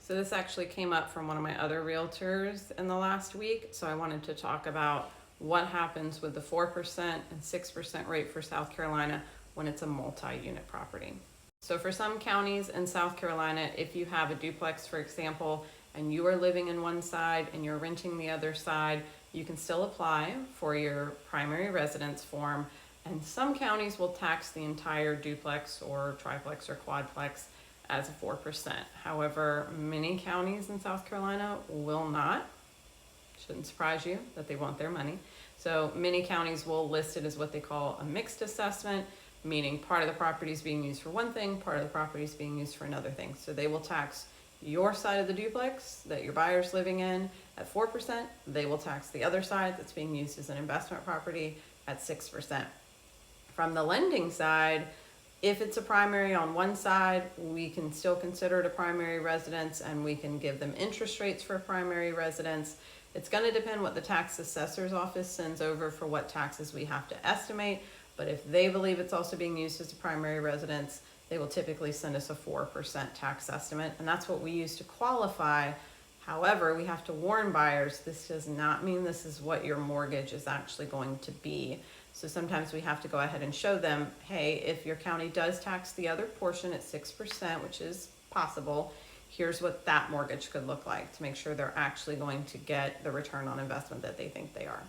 So this actually came up from one of my other realtors in the last week. So I wanted to talk about what happens with the 4% and 6% rate for South Carolina when it's a multi-unit property. So for some counties in South Carolina, if you have a duplex, for example, and you are living in one side and you're renting the other side, you can still apply for your primary residence form. And some counties will tax the entire duplex or triplex or quadplex as a 4%. However, many counties in South Carolina will not. Shouldn't surprise you that they want their money. So many counties will list it as what they call a mixed assessment, meaning part of the property is being used for one thing, part of the property is being used for another thing. So they will tax your side of the duplex that your buyer's living in at 4%. They will tax the other side that's being used as an investment property at 6%. From the lending side, if it's a primary on one side, we can still consider it a primary residence and we can give them interest rates for a primary residence. It's going to depend what the tax assessor's office sends over for what taxes we have to estimate. But if they believe it's also being used as a primary residence, they will typically send us a 4% tax estimate. And that's what we use to qualify. However, we have to warn buyers, this does not mean this is what your mortgage is actually going to be. So sometimes we have to go ahead and show them, hey, if your county does tax the other portion at 6%, which is possible, here's what that mortgage could look like to make sure they're actually going to get the return on investment that they think they are.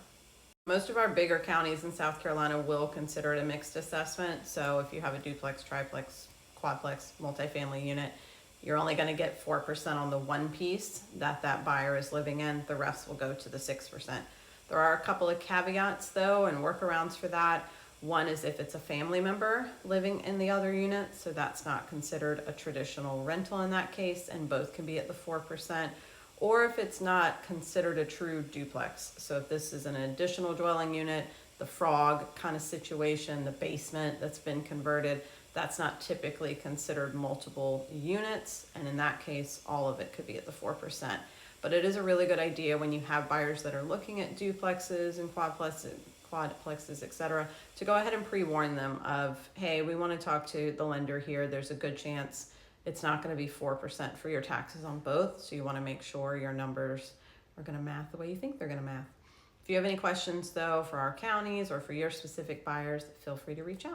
Most of our bigger counties in South Carolina will consider it a mixed assessment. So if you have a duplex, triplex, quadplex, multifamily unit, you're only going to get 4% on the one piece that buyer is living in. The rest will go to the 6%. There are a couple of caveats though and workarounds for that. One is if it's a family member living in the other unit, so that's not considered a traditional rental in that case, and both can be at the 4%. Or if it's not considered a true duplex. So if this is an additional dwelling unit, the frog kind of situation, the basement that's been converted, that's not typically considered multiple units. And in that case, all of it could be at the 4%. But it is a really good idea when you have buyers that are looking at duplexes and quadplexes, etc., to go ahead and pre-warn them of, hey, we want to talk to the lender here. There's a good chance it's not going to be 4% for your taxes on both. So you want to make sure your numbers are going to math the way you think they're going to math. If you have any questions though for our counties or for your specific buyers, feel free to reach out.